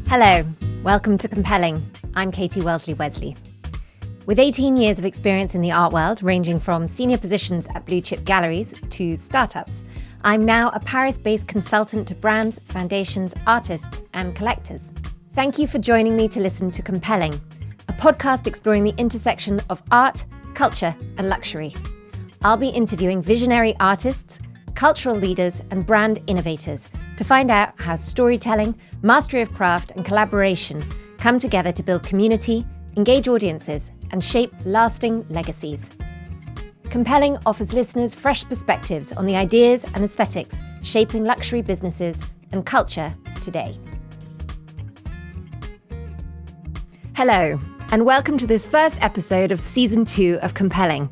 Hello, welcome to Compelling. I'm Katy Wellesley Wesley. With 18 years of experience in the art world, ranging from senior positions at blue-chip galleries to startups, I'm now a Paris-based consultant to brands, foundations, artists, and collectors. Thank you for joining me to listen to Compelling, a podcast exploring the intersection of art, culture, and luxury. I'll be interviewing visionary artists, cultural leaders, and brand innovators to find out how storytelling, mastery of craft, and collaboration come together to build community, engage audiences, and shape lasting legacies. Compelling offers listeners fresh perspectives on the ideas and aesthetics shaping luxury businesses and culture today. Hello, and welcome to this first episode of Season 2 of Compelling.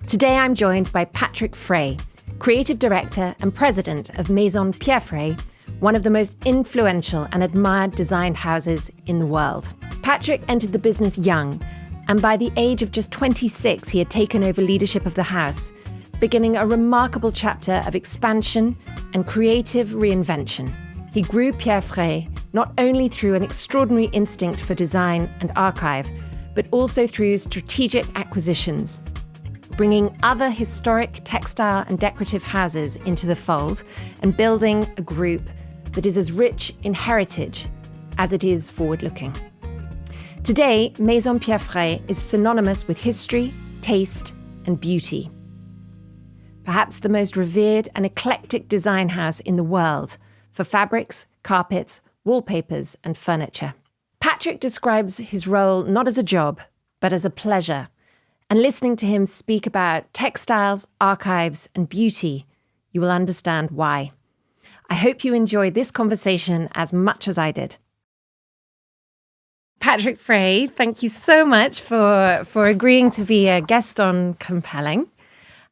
Today I'm joined by Patrick Frey, Creative Director and President of Maison Pierre, one of the most influential and admired design houses in the world. Patrick entered the business young, and by the age of just 26, he had taken over leadership of the house, beginning a remarkable chapter of expansion and creative reinvention. He grew Pierre Frey not only through an extraordinary instinct for design and archive, but also through strategic acquisitions, bringing other historic textile and decorative houses into the fold and building a group that is as rich in heritage as it is forward-looking. Today, Maison Pierre Frey is synonymous with history, taste, and beauty. Perhaps the most revered and eclectic design house in the world for fabrics, carpets, wallpapers, and furniture. Patrick describes his role not as a job, but as a pleasure. And listening to him speak about textiles, archives, and beauty, you will understand why. I hope you enjoy this conversation as much as I did. Patrick Frey, thank you so much for agreeing to be a guest on Compelling.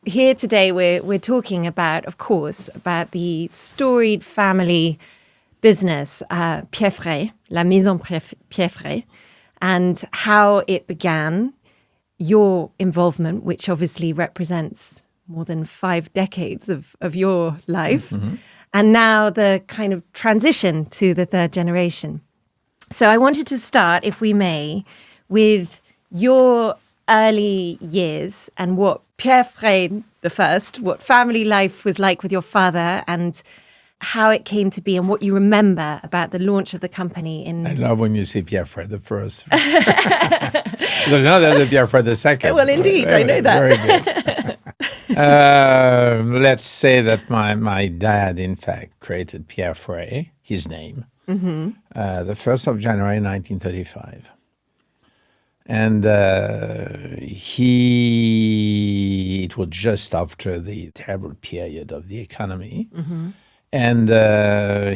Here today, we're talking about, of course, about the storied family business, Pierre Frey, La Maison Pierre Frey, and how it began, your involvement, which obviously represents more than 5 decades of your life, and now the kind of transition to the third generation. So I wanted to start, if we may, with your early years and what Pierre Frey the first, what family life was like with your father and how it came to be and what you remember about the launch of the company in... I love when you say Pierre Frey the first. Because now there's a Pierre Frey the second. Well, indeed, I know that. Very good. Let's say that my dad, in fact, created Pierre Frey, his name, the 1st of January 1935. And it was just after the terrible period of the economy. And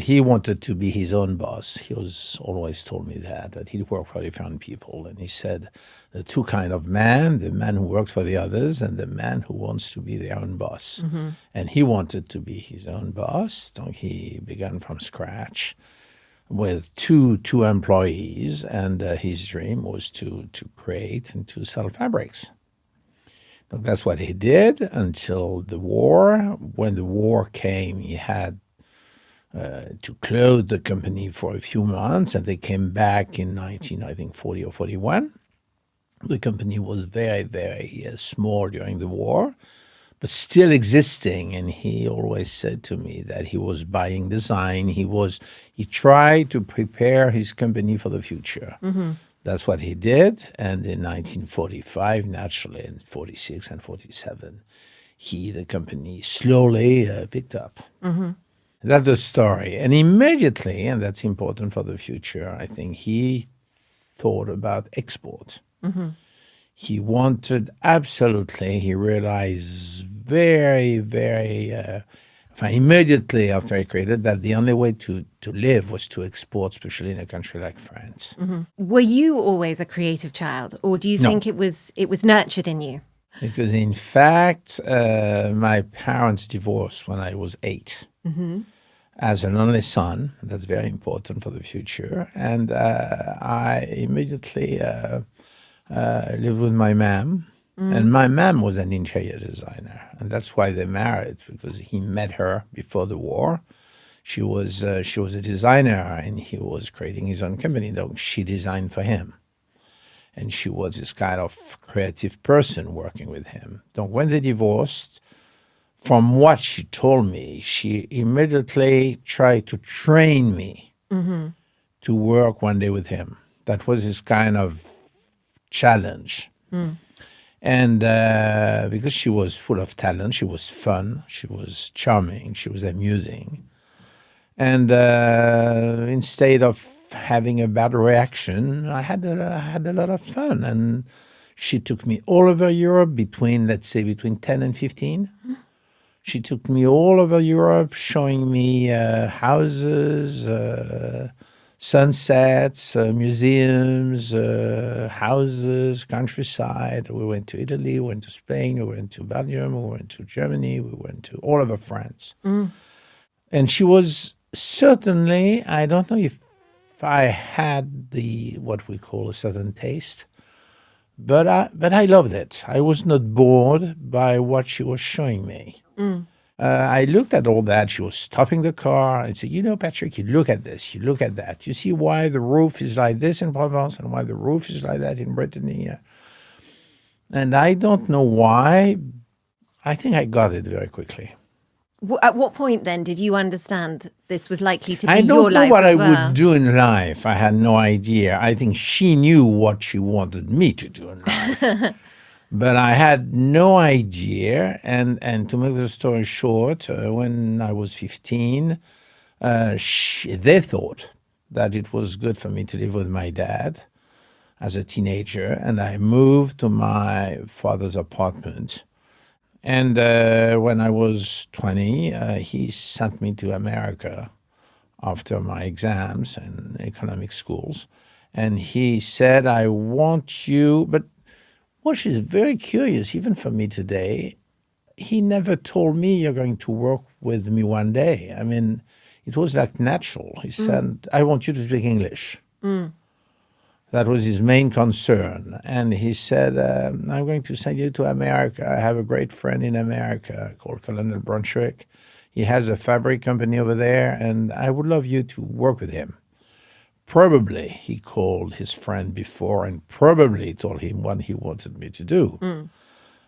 he wanted to be his own boss. He was always told me that he'd work for different people. And he said, the two kind of men, the man who works for the others and the man who wants to be their own boss. And he wanted to be his own boss. So he began from scratch with two employees. And his dream was to create and to sell fabrics. So that's what he did until the war. When the war came, he had to close the company for a few months, and they came back in 1940 or 41. The company was very, very small during the war, but still existing. And he always said to me that he was buying design. He tried to prepare his company for the future. That's what he did. And in 1945, naturally, in 46 and 47, the company slowly picked up. That's the story. And immediately, and that's important for the future, I think he thought about export. He wanted absolutely, he realized very, very, immediately after he created that the only way to live was to export, especially in a country like France. Were you always a creative child, or do you think it was nurtured in you? Because in fact, my parents divorced when I was 8. As an only son, that's very important for the future. And I immediately lived with my mom. And my mom was an interior designer. And that's why they married, because he met her before the war. She was a designer, and he was creating his own company. Donc she designed for him, and she was this kind of creative person working with him. Donc when they divorced, from what she told me, she immediately tried to train me to work one day with him. That was his kind of challenge. And because she was full of talent, she was fun, she was charming, she was amusing. And instead of having a bad reaction, I had a lot of fun. And she took me all over Europe between 10 and 15. She took me all over Europe, showing me houses, sunsets, museums, houses, countryside. We went to Italy, we went to Spain, we went to Belgium, we went to Germany, we went to all over France. And she was certainly, I don't know if I had what we call a certain taste, but I loved it. I was not bored by what she was showing me. I looked at all that. She was stopping the car and said, Patrick, you look at this, you look at that. You see why the roof is like this in Provence and why the roof is like that in Brittany. And I don't know why. I think I got it very quickly. At what point then did you understand this was likely to be I your don't know life what as I well? would do in life. I had no idea. I think she knew what she wanted me to do in life. But I had no idea. And to make the story short, when I was 15, they thought that it was good for me to live with my dad as a teenager. And I moved to my father's apartment. And when I was 20, he sent me to America after my exams in economic schools. And he said, I want you, but which is very curious, even for me today, he never told me you're going to work with me one day. I mean, it was like natural. He said, I want you to speak English. That was his main concern. And he said, I'm going to send you to America. I have a great friend in America called Colonel Brunswick. He has a fabric company over there, and I would love you to work with him. Probably he called his friend before and probably told him what he wanted me to do.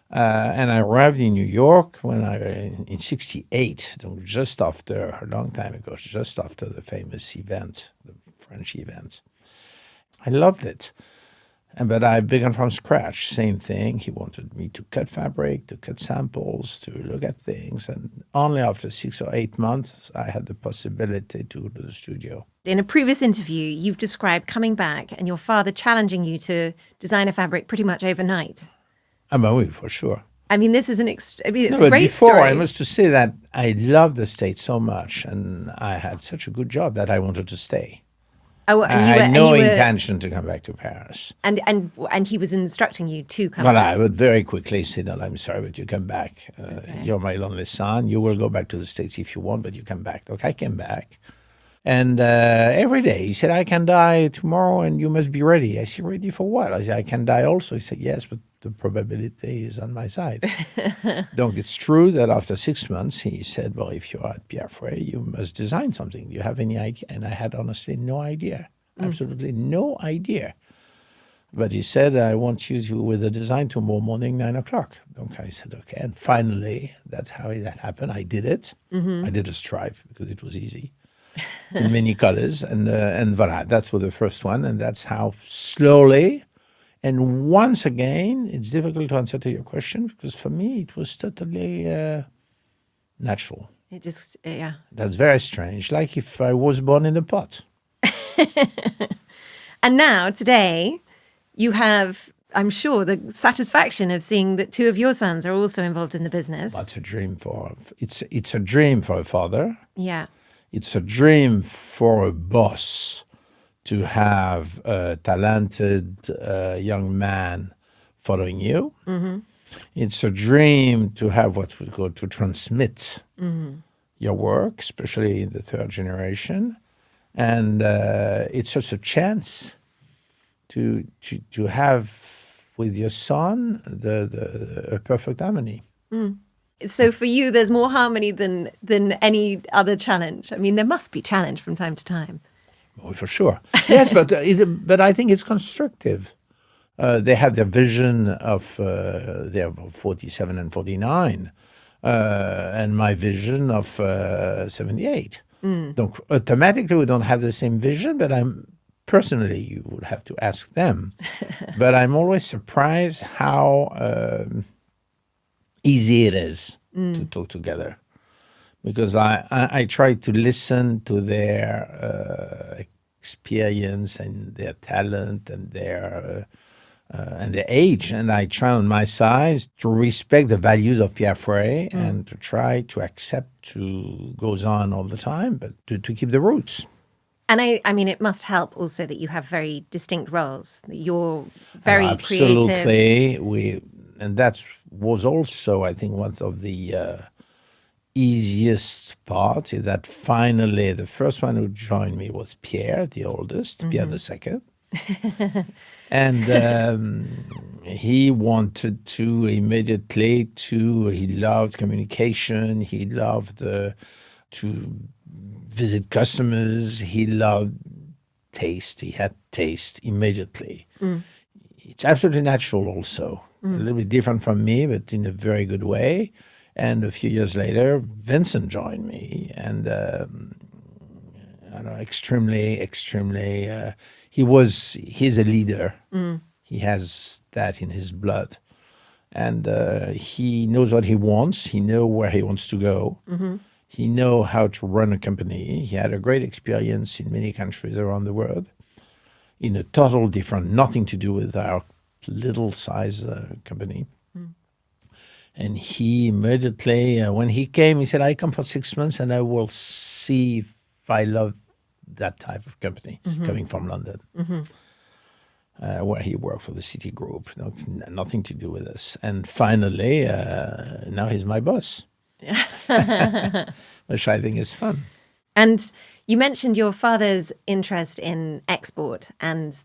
And I arrived in New York in 68, just after, a long time ago, just after the famous event, the French event. I loved it. But I began from scratch, same thing. He wanted me to cut fabric, to cut samples, to look at things. And only after 6 or 8 months, I had the possibility to go to the studio. In a previous interview, you've described coming back and your father challenging you to design a fabric pretty much overnight. Oui, for sure. I mean, this is it's a great before, story. I must say that I loved the States so much, and I had such a good job that I wanted to stay. Oh, I had no intention to come back to Paris. And he was instructing you to come back. back. I would very quickly say, no, I'm sorry, but you come back. You're my lonely son. You will go back to the States if you want, but you come back. Okay, I came back. And every day he said, I can die tomorrow and you must be ready. I said, ready for what? I said, I can die also. He said, yes, but the probability is on my side. Donc it's true that after 6 months, he said, well, if you are at Pierre Frey, you must design something. Do you have any idea? And I had honestly no idea, absolutely no idea. But he said, I want you to with the design tomorrow morning, 9 o'clock. Donc I said, okay. And finally, that's how that happened. I did it. I did a stripe because it was easy. In many colors, and voilà, that's for the first one, and that's how slowly, and once again, it's difficult to answer to your question, because for me, it was totally natural. It just, yeah. That's very strange, like if I was born in a pot. And now, today, you have, I'm sure, the satisfaction of seeing that 2 of your sons are also involved in the business. That's a dream it's a dream for a father. Yeah. It's a dream for a boss to have a talented young man following you. It's a dream to have what we call to transmit your work, especially in the 3rd generation. And it's just a chance to have with your son a perfect harmony. So for you, there's more harmony than any other challenge. I mean, there must be challenge from time to time. Oh, for sure. Yes, but I think it's constructive. They have their vision of they're 47 and 49, and my vision of 78. Donc, automatically, we don't have the same vision, but personally, you would have to ask them. But I'm always surprised how easy it is to talk together. Because I try to listen to their experience and their talent and their age, and I try on my side to respect the values of Pierre Frey and to try to accept who goes on all the time, but to keep the roots. And I mean, it must help also that you have very distinct roles. You're very absolutely creative. And that was also, I think, one of the easiest part is that finally the first one who joined me was Pierre, the oldest, Pierre the second. And he wanted to immediately he loved communication, he loved to visit customers, he loved taste, he had taste immediately. It's absolutely natural also, a little bit different from me, but in a very good way. And a few years later, Vincent joined me, and I don't know, extremely, he's a leader. He has that in his blood. And he knows what he wants. He knows where he wants to go. He knows how to run a company. He had a great experience in many countries around the world in a total different, nothing to do with our little size company. And he immediately, when he came, he said, I come for 6 months and I will see if I love that type of company, coming from London, where he worked for the City Group. No, it's nothing to do with us. And finally, now he's my boss, which I think is fun. And you mentioned your father's interest in export and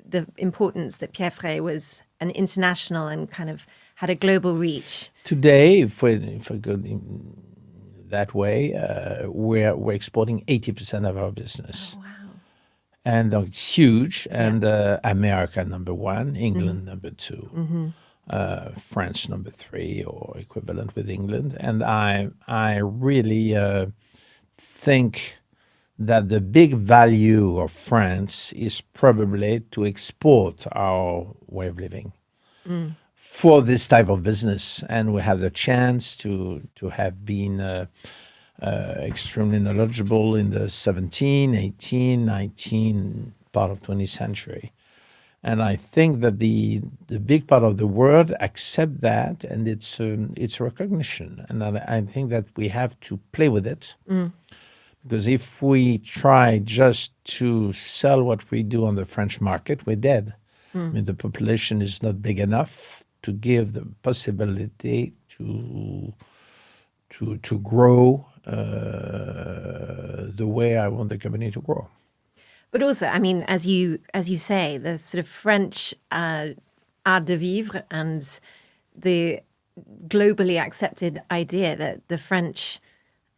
the importance that Pierre Frey was an international and kind of had a global reach. Today, if we go in that way, we're exporting 80% of our business. Oh, wow. And it's huge. And America, number one, England, number two, France, number three, or equivalent with England. And I really think that the big value of France is probably to export our way of living for this type of business. And we have the chance to have been extremely knowledgeable in the 17, 18, 19 part of 20th century. And I think that the big part of the world accept that, and it's recognition. And I think that we have to play with it. Because if we try just to sell what we do on the French market, we're dead. I mean, the population is not big enough to give the possibility to grow the way I want the company to grow. But also, I mean, as you say, the sort of French art de vivre and the globally accepted idea that the French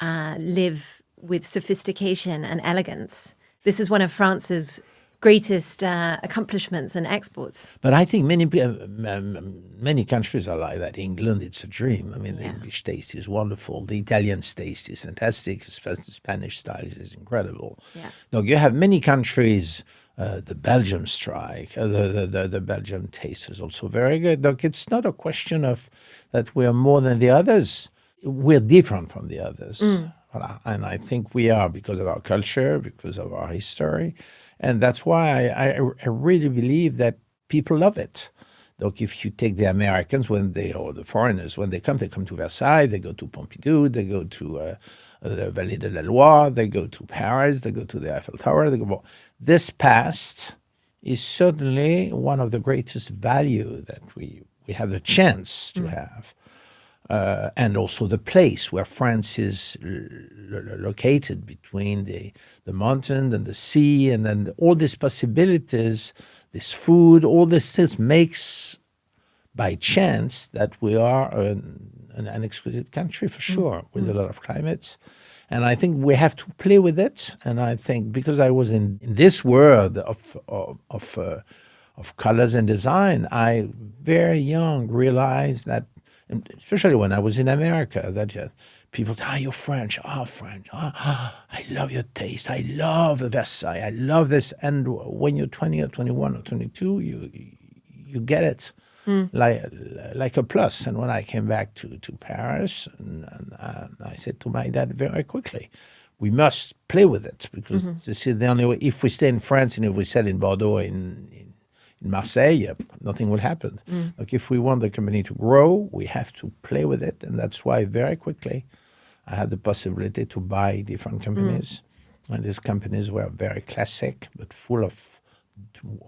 live with sophistication and elegance. This is one of France's greatest accomplishments and exports. But I think many countries are like that. England, it's a dream. I mean, the English taste is wonderful. The Italian taste is fantastic. The Spanish style is incredible. Yeah. Now, you have many countries. The Belgium strike, the Belgium taste is also very good. Look, it's not a question of that we are more than the others. We're different from the others. And I think we are because of our culture, because of our history. And that's why I really believe that people love it. Look, if you take the Americans, or the foreigners, when they come to Versailles, they go to Pompidou, they go to the Vallée de la Loire, they go to Paris, they go to the Eiffel Tower. This past is certainly one of the greatest value that we have the chance to have. And also the place where France is located between the mountain and the sea, and then all these possibilities, this food, all these things makes by chance that we are an exquisite country for sure, with a lot of climates. And I think we have to play with it. And I think because I was in this world of colors and design, I very young realized that, and especially when I was in America, that people say, you're French, French, I love your taste, I love Versailles, I love this. And when you're 20 or 21 or 22, you get it like a plus. And when I came back to Paris, and I said to my dad very quickly, we must play with it, because this is the only way. If we stay in France and if we sell in Bordeaux, in Marseille, nothing will happen. Like, if we want the company to grow, we have to play with it. And that's why very quickly I had the possibility to buy different companies. And these companies were very classic, but full of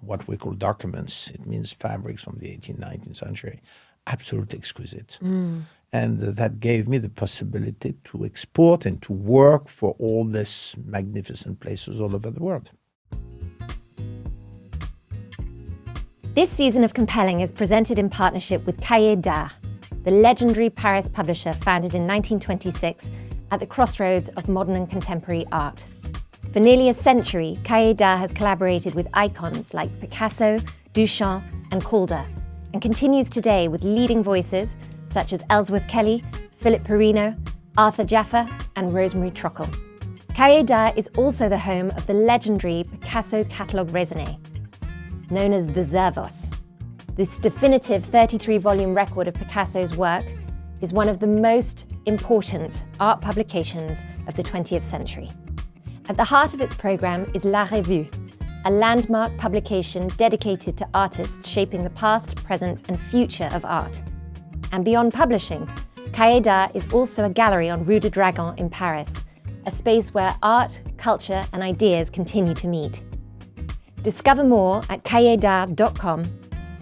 what we call documents. It means fabrics from the 18th, 19th century, absolutely exquisite. And that gave me the possibility to export and to work for all these magnificent places all over the world. This season of Compelling is presented in partnership with Cahiers d'Art, the legendary Paris publisher founded in 1926 at the crossroads of modern and contemporary art. For nearly a century, Cahiers d'Art has collaborated with icons like Picasso, Duchamp, and Calder, and continues today with leading voices such as Ellsworth Kelly, Philip Perrino, Arthur Jaffa, and Rosemary Trockel. Cahiers d'Art is also the home of the legendary Picasso catalogue raisonné, known as the Zervos. This definitive 33-volume record of Picasso's work is one of the most important art publications of the 20th century. At the heart of its program is La Revue, a landmark publication dedicated to artists shaping the past, present, and future of art. And beyond publishing, Cahiers d'Art is also a gallery on Rue de Dragon in Paris, a space where art, culture, and ideas continue to meet. Discover more at cahierdart.com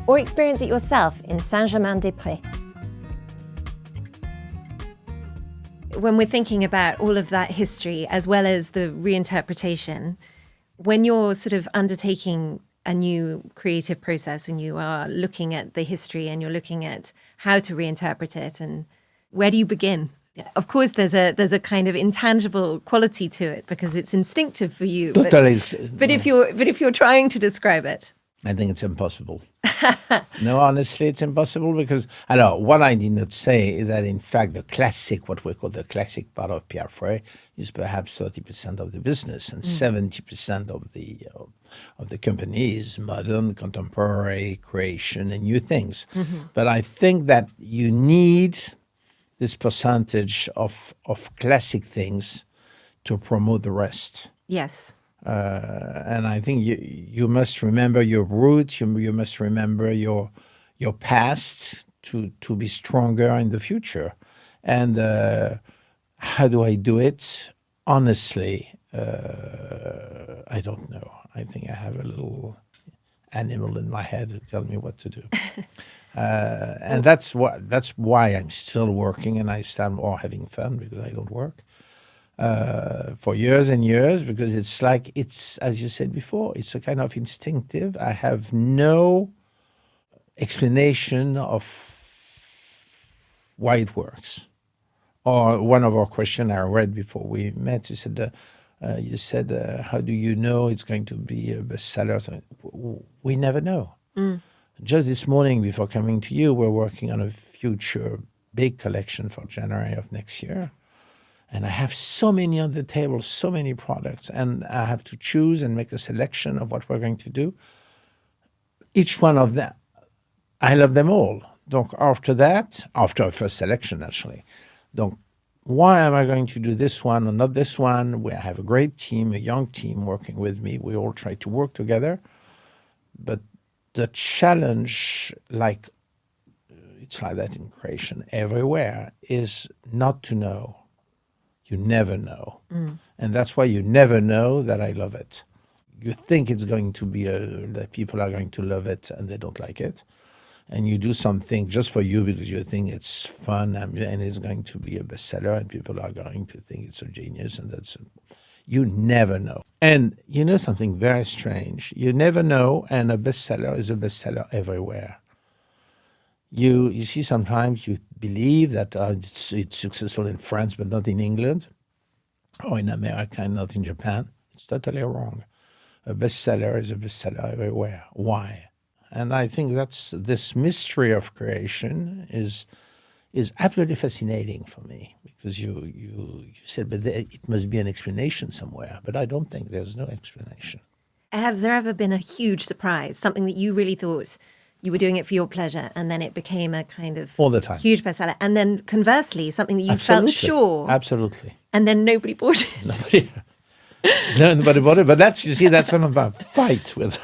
or experience it yourself in Saint-Germain-des-Prés. When we're thinking about all of that history as well as the reinterpretation, when you're sort of undertaking a new creative process and you are looking at the history and you're looking at how to reinterpret it, and where do you begin? Of course, there's a kind of intangible quality to it because it's instinctive for you. Totally. But if you're trying to describe it, I think it's impossible. No, honestly, it's impossible because, what I did not say is that, in fact, the classic, what we call the classic part of Pierre Frey, is perhaps 30% of the business, and 70% of the company is modern, contemporary creation and new things. But I think that you need this percentage of classic things to promote the rest. Yes. And I think you must remember your roots. You must remember your past to be stronger in the future. And how do I do it? Honestly, I don't know. I think I have a little animal in my head to tell me what to do. And that's why I'm still working, and I stand more having fun because I don't work. For years and years, because it's as you said before, it's a kind of instinctive. I have no explanation of why it works. Or one of our questions I read before we met, you said, how do you know it's going to be a bestseller? We never know. Just this morning, before coming to you, we're working on a future big collection for January of next year. And I have so many on the table, so many products, and I have to choose and make a selection of what we're going to do. Each one of them, I love them all. Donc after a first selection actually, donc why am I going to do this one or not this one? I have a great team, a young team working with me. We all try to work together. But the challenge, it's like that in creation everywhere, is not to know. You never know. And that's why you never know that I love it. You think it's going to be that people are going to love it and they don't like it. And you do something just for you because you think it's fun and it's going to be a bestseller and people are going to think it's a genius. And you never know. And you know something very strange. You never know, and a bestseller is a bestseller everywhere. You see, sometimes you believe that it's successful in France, but not in England, or in America and not in Japan. It's totally wrong. A bestseller is a bestseller everywhere. Why? And I think that's this mystery of creation is absolutely fascinating for me, because you said, but it must be an explanation somewhere. But I don't think there's no explanation. Has there ever been a huge surprise, something that you really thought you were doing it for your pleasure, and then it became a kind of All the time. huge bestseller? And then conversely, something that you Absolutely. felt sure, Absolutely. and then nobody bought it. Nobody bought it. But that's one of our fight with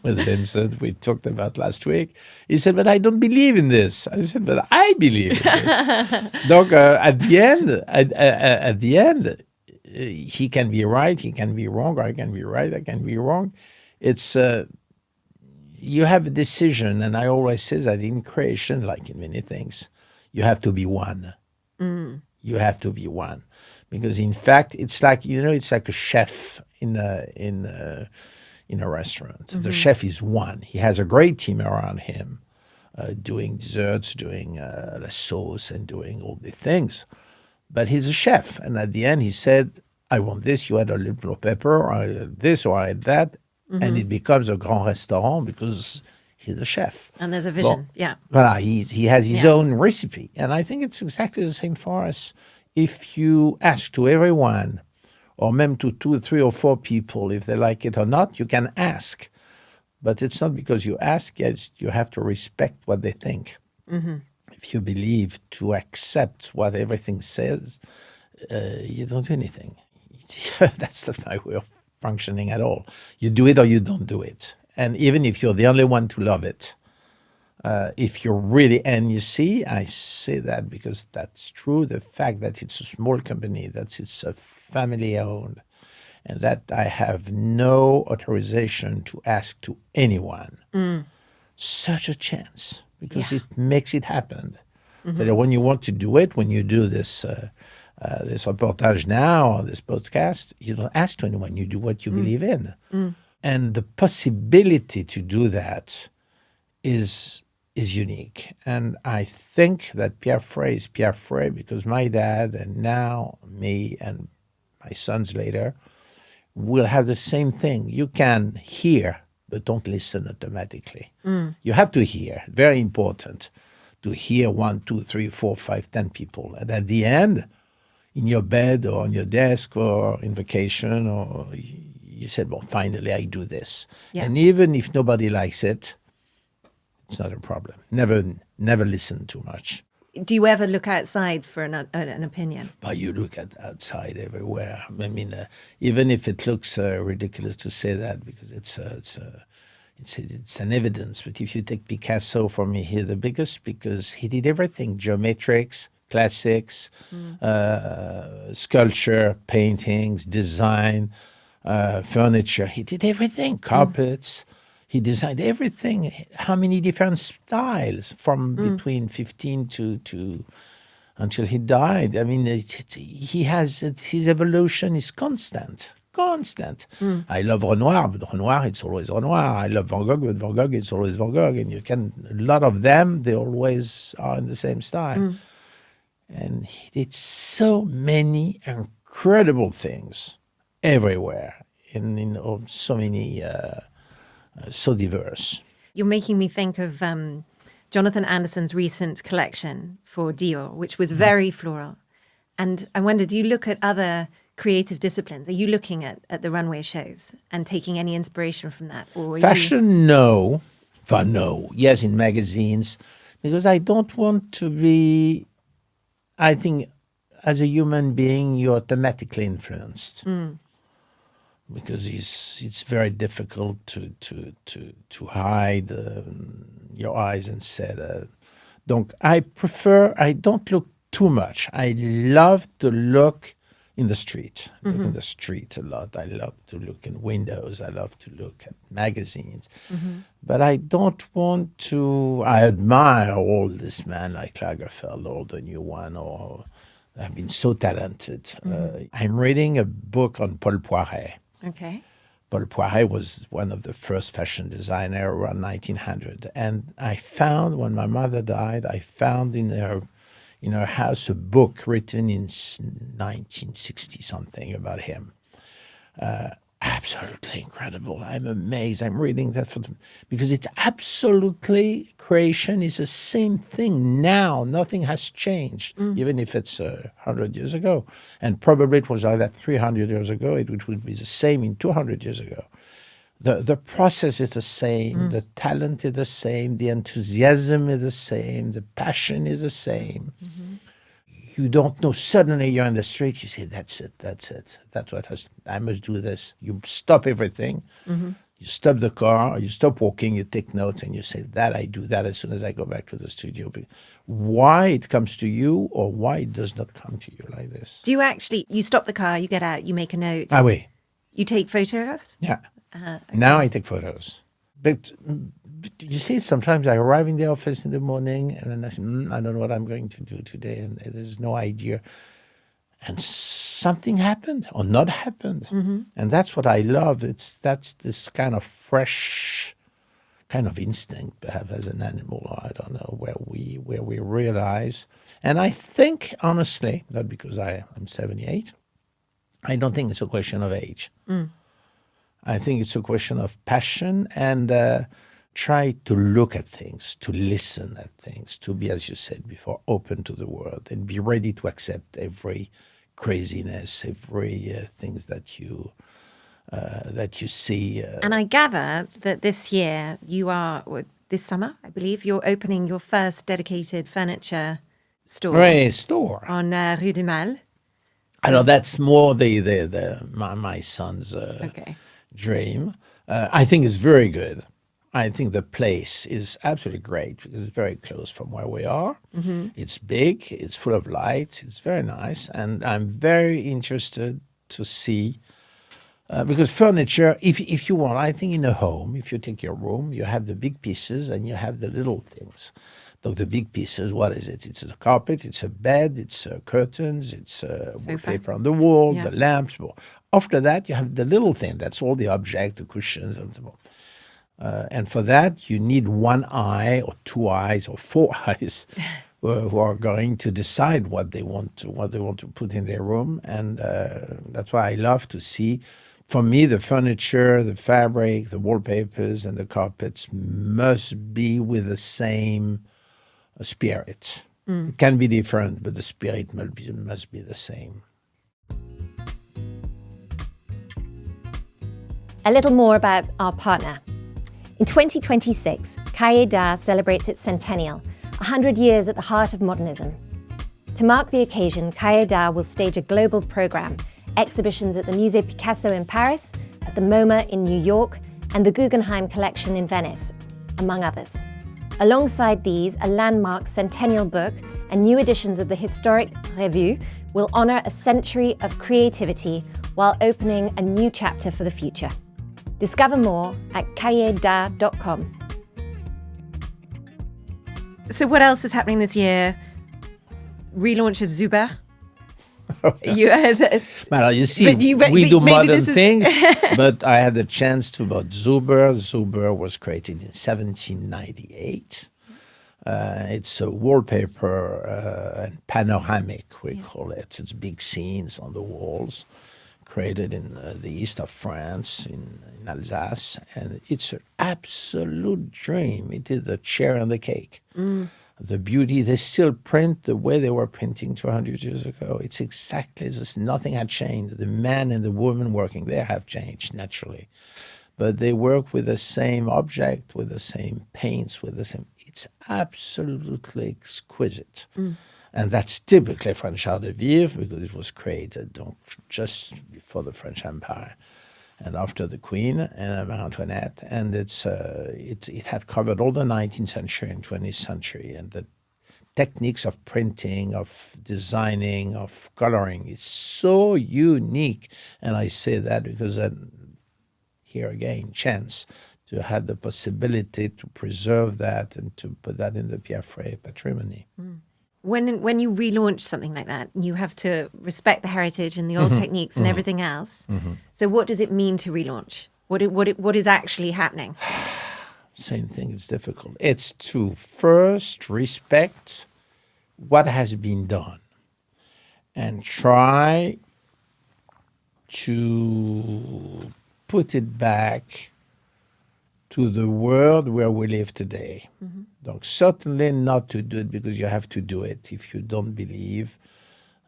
Vincent we talked about last week. He said, but I don't believe in this. I said, but I believe in this. Donc, at the end, he can be right, he can be wrong, or I can be right, I can be wrong. It's you have a decision, and I always say that in creation, like in many things, you have to be one. You have to be one, because in fact, it's like it's like a chef in a restaurant. The chef is one. He has a great team around him, doing desserts, doing la sauce, and doing all the things. But he's a chef, and at the end, he said, "I want this. You add a little pepper, or I add this, or I add that." And it becomes a grand restaurant because he's a chef. And there's a vision, yeah. Voilà, he has his own recipe. And I think it's exactly the same for us. If you ask to everyone, or même to 2, 3, or 4 people, if they like it or not, you can ask. But it's not because you ask, yes, you have to respect what they think. If you believe to accept what everything says, you don't do anything. That's not my way of functioning at all. You do it or you don't do it. And even if you're the only one to love it, if you're really, and you see, I say that because that's true, the fact that it's a small company, that it's a family owned, and that I have no authorization to ask to anyone, such a chance, because it makes it happen. So that when you want to do it, when you do this reportage now, or this podcast, you don't ask to anyone. You do what you believe in. And the possibility to do that is unique. And I think that Pierre Frey is Pierre Frey because my dad, and now me and my sons later, will have the same thing. You can hear, but don't listen automatically. You have to hear. Very important to hear 1, 2, 3, 4, 5, 10 people. And at the end, in your bed or on your desk or in vacation, or you said, well, finally I do this. And even if nobody likes it, it's not a problem. Never listen too much. Do you ever look outside for an opinion? But you look at outside everywhere. I mean, even if it looks ridiculous to say that, because it's an evidence. But if you take Picasso, for me, he's the biggest because he did everything: geometrics, classics, sculpture, paintings, design, furniture. He did everything. Carpets. He designed everything. How many different styles from between 15 to until he died. I mean, he has his evolution is constant. I love Renoir, but Renoir, it's always Renoir. I love Van Gogh, but Van Gogh, it's always Van Gogh. And a lot of them, they always are in the same style. And he did so many incredible things everywhere, in so many, so diverse. You're making me think of Jonathan Anderson's recent collection for Dior, which was very floral. And I wonder, do you look at other creative disciplines? Are you looking at the runway shows and taking any inspiration from that? Or Fashion, no. Well, no. Yes, in magazines, because I don't want to be, I think, as a human being, you're automatically influenced. Because it's very difficult to hide your eyes and say, donc I don't look too much. I love to look in the street, look in the street a lot. I love to look in windows. I love to look at magazines. But I don't want to, I admire all this man like Lagerfeld or the new one, or have been so talented. I'm reading a book on Paul Poiret. Okay. Paul Poiret was one of the first fashion designers around 1900. And I found, when my mother died, I found in her house a book written in 1960-something about him. Absolutely incredible. I'm amazed. I'm reading that because it's absolutely, creation is the same thing now. Nothing has changed, even if it's 100 years ago. And probably it was like that 300 years ago. It would be the same in 200 years ago. The process is the same. The talent is the same. The enthusiasm is the same. The passion is the same. You don't know. Suddenly you're in the street. You say, "That's it. That's it. That's what I must do this." You stop everything. You stop the car. You stop walking. You take notes, and you say, "That I do that as soon as I go back to the studio." Why it comes to you, or why it does not come to you like this? Do you actually? You stop the car. You get out. You make a note. Ah oui. You take photographs. Yeah. Okay. Now I take photos, but you see, sometimes I arrive in the office in the morning and then I say, I don't know what I'm going to do today, and there's no idea. And something happened or not happened. And that's what I love. That's this kind of fresh kind of instinct we have as an animal, or I don't know, where we realize. And I think, honestly, not because I'm 78, I don't think it's a question of age. I think it's a question of passion and try to look at things, to listen at things, to be, as you said before, open to the world and be ready to accept every craziness, every things that you see. And I gather that this year this summer, I believe, you're opening your first dedicated furniture store. Right, store. On Rue du Mal. I know that's more my son's dream. I think it's very good. I think the place is absolutely great because it's very close from where we are. It's big, it's full of lights, it's very nice. And I'm very interested to see, because furniture, if you want, I think in a home, if you take your room, you have the big pieces and you have the little things. The big pieces, what is it? It's a carpet, it's a bed, it's curtains, it's wallpaper on the wall, the lamps. After that, you have the little thing. That's all the object, the cushions, and so on. And for that, you need one eye or two eyes or four eyes who are going to decide what they want to put in their room. And that's why I love to see. For me, the furniture, the fabric, the wallpapers, and the carpets must be with the same spirit. It can be different, but the spirit must be the same. A little more about our partner. In 2026, Cahiers d'Art celebrates its centennial, 100 years at the heart of modernism. To mark the occasion, Cahiers d'Art will stage a global program, exhibitions at the Musée Picasso in Paris, at the MoMA in New York, and the Guggenheim Collection in Venice, among others. Alongside these, a landmark centennial book and new editions of the historic Revue will honour a century of creativity while opening a new chapter for the future. Discover more at cahierdart.com. So what else is happening this year? Relaunch of Zuber. Well, you see, we do modern things, but I had the chance to about Zuber. Zuber was created in 1798. It's a wallpaper and panoramic, we call it. It's big scenes on the walls, created in the east of France, in Alsace, and it's an absolute dream. It is the cherry on the cake. The beauty, they still print the way they were printing 200 years ago. It's exactly this. Nothing had changed. The man and the woman working there have changed, naturally. But they work with the same object, with the same paints, with the same... It's absolutely exquisite. And that's typically French art de vivre because it was created just before the French Empire and after the Queen and Marie Antoinette. And it had covered all the 19th century and 20th century. And the techniques of printing, of designing, of coloring is so unique. And I say that because here again, chance to have the possibility to preserve that and to put that in the Pierre Frey patrimony. When you relaunch something like that, you have to respect the heritage and the old techniques and everything else. So what does it mean to relaunch? What is actually happening? Same thing, it's difficult. It's to first respect what has been done and try to put it back to the world where we live today. Donc, certainly not to do it because you have to do it if you don't believe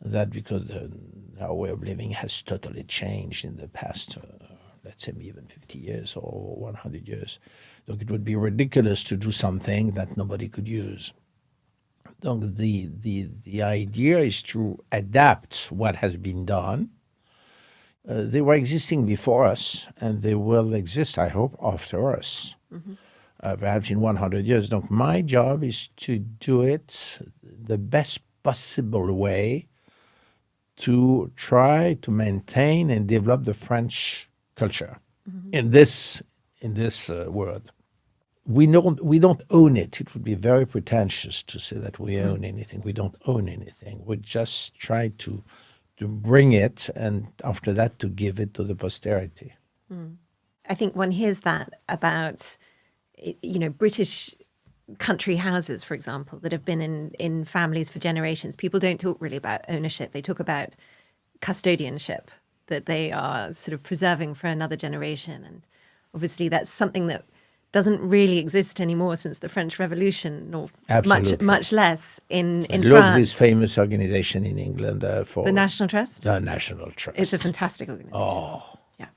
that because our way of living has totally changed in the past, let's say even 50 years or 100 years. Donc, it would be ridiculous to do something that nobody could use. Donc, the idea is to adapt what has been done. They were existing before us, and they will exist, I hope, after us, perhaps in 100 years. Donc, my job is to do it the best possible way to try to maintain and develop the French culture in this world. We don't own it. It would be very pretentious to say that we own anything. We don't own anything. We just try to bring it, and after that to give it to the posterity. I think one hears that about, British country houses, for example, that have been in families for generations. People don't talk really about ownership. They talk about custodianship, that they are sort of preserving for another generation. And obviously that's something that doesn't really exist anymore since the French Revolution, or much less in France. Look, this famous organization in England for the National Trust. The National Trust. It's a fantastic organization. Oh, yeah,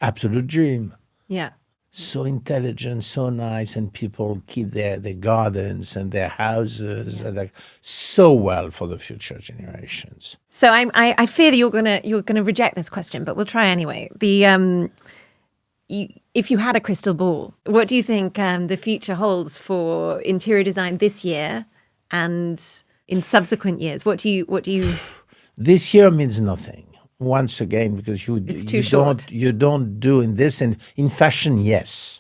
absolute dream. Yeah, so intelligent, so nice, and people keep their gardens and their houses and they're so well for the future generations. So I fear that you're gonna reject this question, but we'll try anyway. If you had a crystal ball, what do you think the future holds for interior design this year and in subsequent years? What do you? This year means nothing. Once again, because you don't do in this, and in fashion, yes.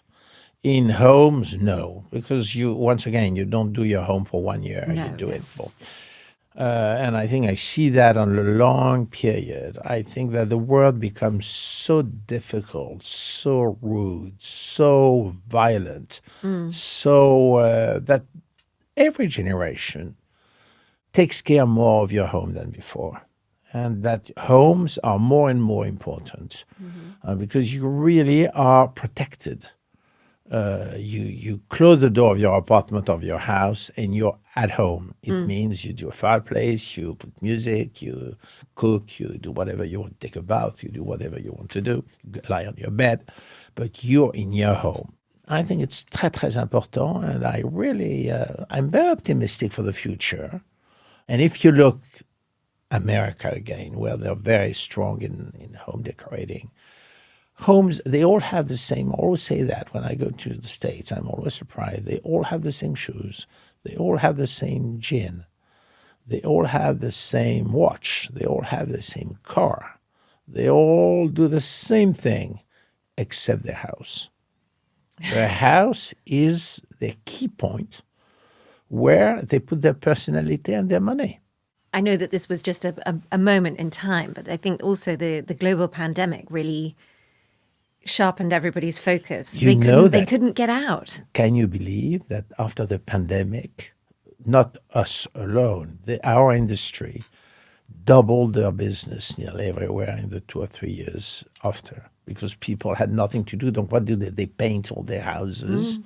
In homes, no, because once again you don't do your home for 1 year. No, you do it for. And I think I see that on a long period. I think that the world becomes so difficult, so rude, so violent, so that every generation takes care more of your home than before. And that homes are more and more important because you really are protected. You close the door of your apartment, of your house, and you're at home. It means you do a fireplace, you put music, you cook, you do whatever you want, take a bath, you do whatever you want to do, you lie on your bed, but you're in your home. I think it's très, très important, and I really, I'm very optimistic for the future. And if you look America again, where they're very strong in home decorating, homes, they all have the same. I always say that when I go to the States, I'm always surprised. They all have the same shoes. They all have the same gin. They all have the same watch. They all have the same car. They all do the same thing, except their house. Their house is their key point where they put their personality and their money. I know that this was just a moment in time, but I think also the global pandemic really sharpened everybody's focus. They couldn't get out. Can you believe that after the pandemic, not us alone, our industry doubled their business nearly everywhere in the 2 or 3 years after, because people had nothing to do. Donc what do? They paint all their houses.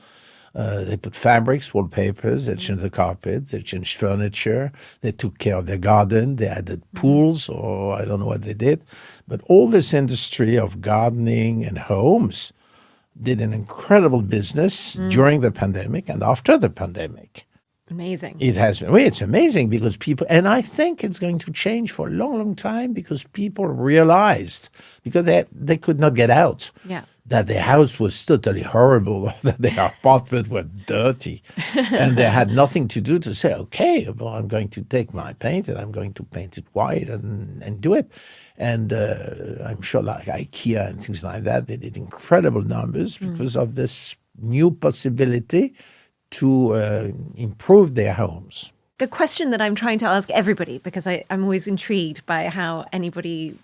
They put fabrics, wallpapers, they changed the carpets, they changed furniture, they took care of their garden, they added pools, or I don't know what they did. But all this industry of gardening and homes did an incredible business during the pandemic and after the pandemic. Amazing. It has been. It's amazing because people, and I think it's going to change for a long, long time because people realized, because they could not get out, that their house was totally horrible, that their apartment was dirty, and they had nothing to do to say, okay, well, I'm going to take my paint and I'm going to paint it white and do it. And I'm sure like IKEA and things like that, they did incredible numbers because of this new possibility to improve their homes. The question that I'm trying to ask everybody, because I'm always intrigued by how anybody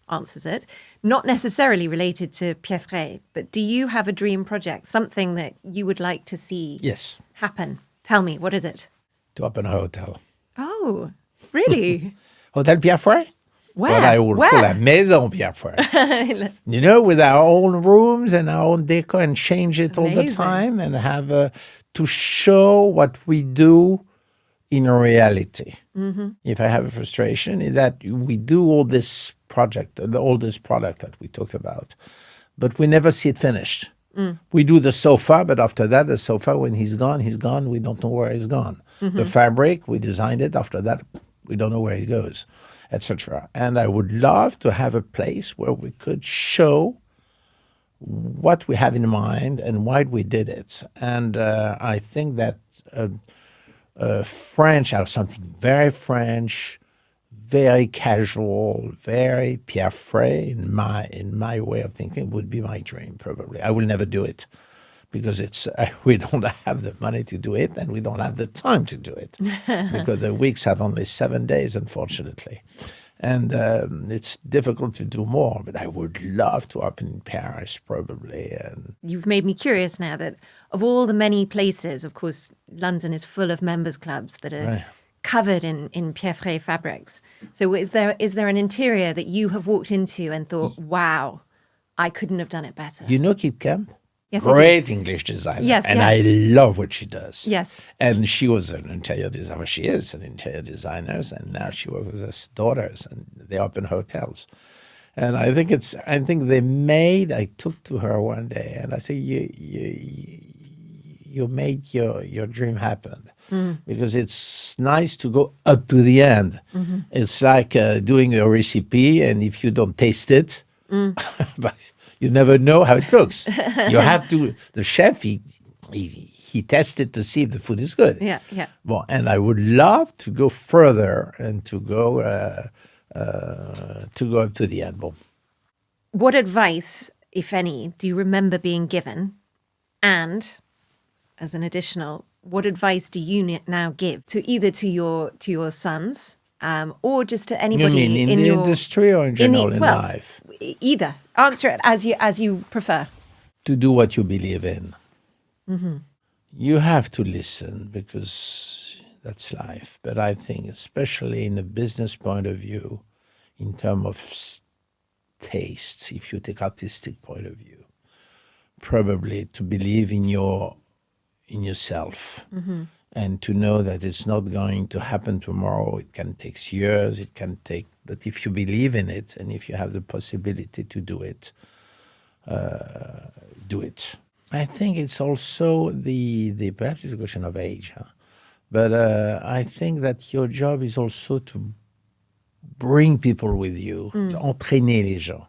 answers it. Not necessarily related to Pierre Frey, but do you have a dream project, something that you would like to see Yes. happen? Tell me, what is it? To open a hotel. Oh, really? Hotel Pierre Frey? Where? What I would call a Maison Pierre Frey. With our own rooms and our own decor and change it all the time and have to show what we do in reality. If I have a frustration, is that we do all this product that we talked about, but we never see it finished. We do the sofa, but after that, the sofa, when he's gone, we don't know where he's gone. The fabric, we designed it. After that, we don't know where he goes, etc. And I would love to have a place where we could show what we have in mind and why we did it. And I think that French are something very French, very casual, very Pierre Frey in my way of thinking would be my dream. Probably I will never do it because we don't have the money to do it and we don't have the time to do it because the weeks have only 7 days, unfortunately. And it's difficult to do more, but I would love to open in Paris, probably. And you've made me curious now that of all the many places, of course, London is full of members clubs that are covered in Pierre Frey fabrics. So is there an interior that you have walked into and thought, wow, I couldn't have done it better? You know Keep Camp? Yes, great English designer. Yes, and I love what she does. Yes. And she was an interior designer. She is an interior designer, and now she works with her daughters, and they open hotels. And I think I took to her one day, and I said, you made your dream happen. Because it's nice to go up to the end. It's like doing a recipe, and if you don't taste it, but you never know how it looks. You have to. The chef he tested to see if the food is good. Yeah. Well, and I would love to go further and to go up to the end. Well, what advice, if any, do you remember being given? And as an additional, what advice do you now give to either to your sons? Or just to anybody you mean in the industry or in general in life? Either. Answer it as you prefer. To do what you believe in. You have to listen because that's life. But I think, especially in a business point of view, in terms of taste, if you take artistic point of view, probably to believe in yourself. And to know that it's not going to happen tomorrow. It can take years, but if you believe in it and if you have the possibility to do it, do it. I think it's also perhaps it's a question of age, but I think that your job is also to bring people with you, entraîner les gens.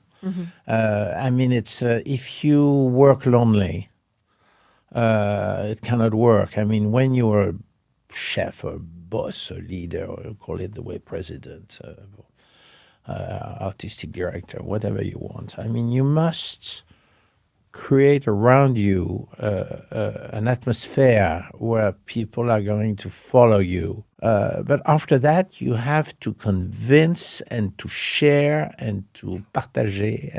I mean, it's if you work lonely, it cannot work. I mean, when you are a chef or boss or leader, or call it the way president, artistic director, whatever you want, I mean, you must create around you an atmosphere where people are going to follow you. But after that, you have to convince and to share and to partager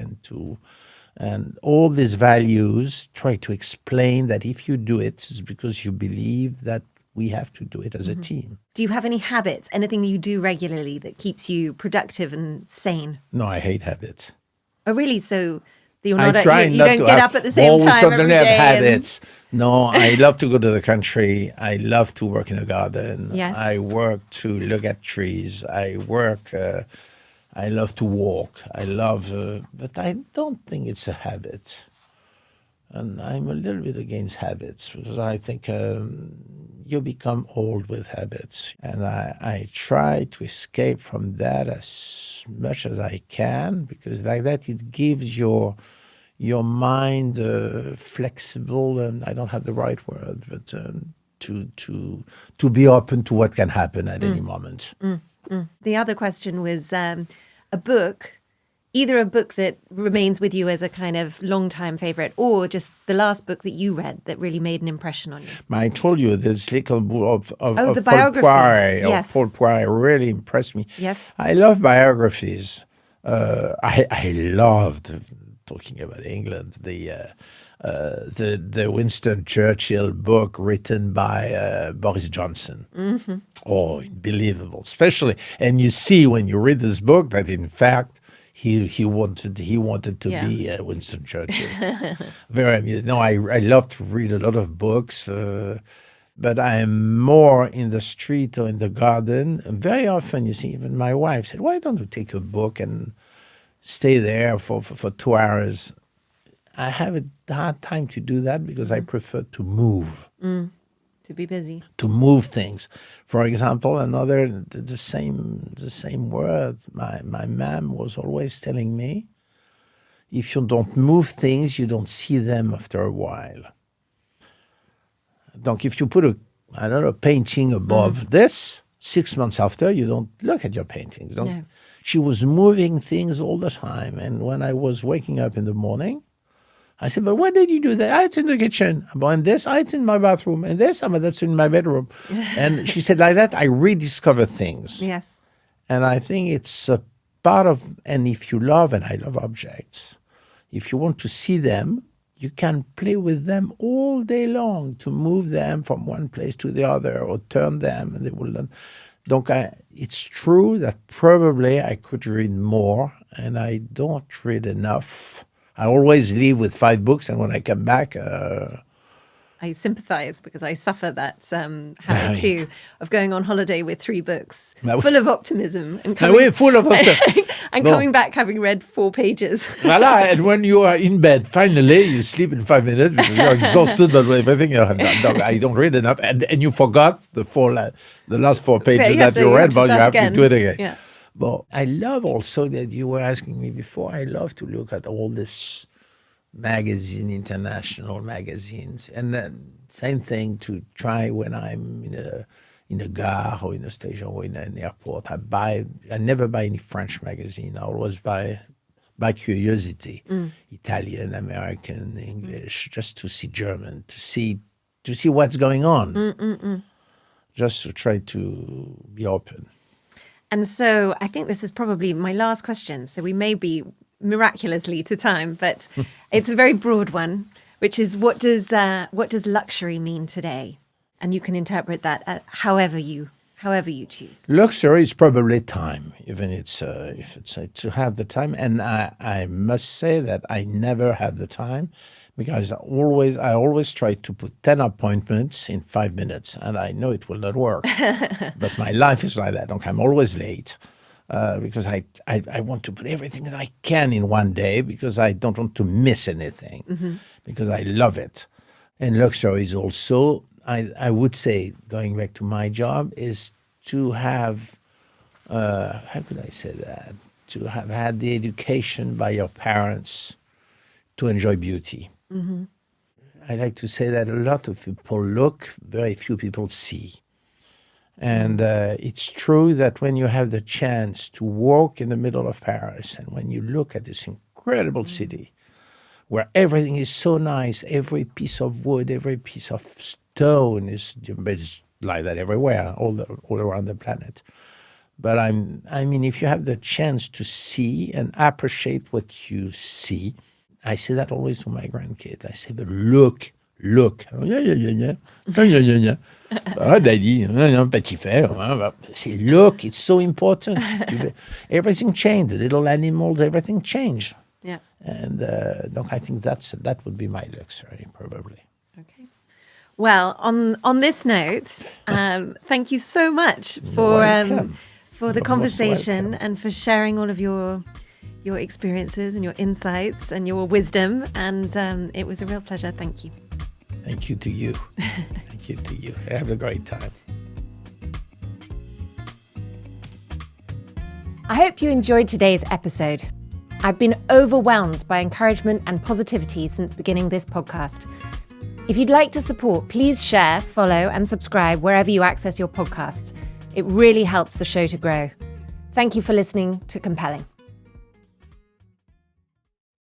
and all these values, try to explain that if you do it, it's because you believe that we have to do it as a team. Do you have any habits, anything you do regularly that keeps you productive and sane? No, I hate habits. Oh, really? So you don't get up at the same time suddenly every day? Have habits. No, I love to go to the country. I love to work in a garden. Yes. I work to look at trees. I love to walk. But I don't think it's a habit. And I'm a little bit against habits because I think you become old with habits. And I try to escape from that as much as I can because like that it gives your mind flexible, and I don't have the right word, but to be open to what can happen at any moment. The other question was a book, either a book that remains with you as a kind of long-time favorite or just the last book that you read that really made an impression on you. I told you this little book of the biography. Paul Poiret really impressed me. Yes. I love biographies. I loved talking about England. The Winston Churchill book written by Boris Johnson. Mm-hmm. Oh, unbelievable! Especially, and you see when you read this book that in fact he wanted to be Winston Churchill. Very amusing. No, I love to read a lot of books. But I'm more in the street or in the garden. Very often, you see, even my wife said, "Why don't you take a book and stay there for 2 hours?" I have a hard time to do that because I prefer to move. To be busy. To move things. For example, the same word. My mom was always telling me, if you don't move things, you don't see them after a while. Donc, if you put a painting above this, 6 months after, you don't look at your paintings. No. She was moving things all the time. And when I was waking up in the morning, I said, "But why did you do that?" "It's in the kitchen." "And this, it's in my bathroom. And this, that's in my bedroom." And she said, like that, I rediscover things. Yes. And I think it's a part of, and if you love, and I love objects, if you want to see them, you can play with them all day long to move them from one place to the other or turn them, and they will learn. Donc, it's true that probably I could read more, and I don't read enough. I always leave with 5 books, and when I come back... I sympathize because I suffer that habit too of going on holiday with 3 books, full of optimism, and coming back having read 4 pages. Voilà, and when you are in bed, finally, you sleep in 5 minutes because you're exhausted by everything you have done. I don't read enough, and you forgot the last 4 pages that you read, but you have to do it again. Yeah. But I love also that you were asking me before, I love to look at all this international magazines. And then same thing to try when I'm in a gare or in a station or in an airport. I never buy any French magazine. I always buy by curiosity, Italian, American, English, just to see German, to see what's going on. Just to try to be open. And so I think this is probably my last question. So we may be miraculously to time, but it's a very broad one, which is what does luxury mean today? And you can interpret that however you choose. Luxury is probably time, even if it's to have the time. And I must say that I never have the time because I always try to put 10 appointments in 5 minutes, and I know it will not work. But my life is like that. Donc I'm always late. Because I want to put everything that I can in one day because I don't want to miss anything, because I love it. And luxury is also, I would say, going back to my job, is to have, how could I say that? To have had the education by your parents to enjoy beauty. I like to say that a lot of people look, very few people see. And it's true that when you have the chance to walk in the middle of Paris and when you look at this incredible city where everything is so nice, every piece of wood, every piece of stone is like that everywhere, all around the planet. But I mean, if you have the chance to see and appreciate what you see, I say that always to my grandkids. I say, but look. Yeah. Daddy, petit frère. Say, look, it's so important. Everything changed. The little animals, everything changed. Yeah. And I think that would be my luxury, probably. Okay. Well, on this note, thank you so much for the conversation and for sharing all of your experiences and your insights and your wisdom. And it was a real pleasure. Thank you. Thank you to you. Thank you to you. Have a great time. I hope you enjoyed today's episode. I've been overwhelmed by encouragement and positivity since beginning this podcast. If you'd like to support, please share, follow, and subscribe wherever you access your podcasts. It really helps the show to grow. Thank you for listening to Compelling.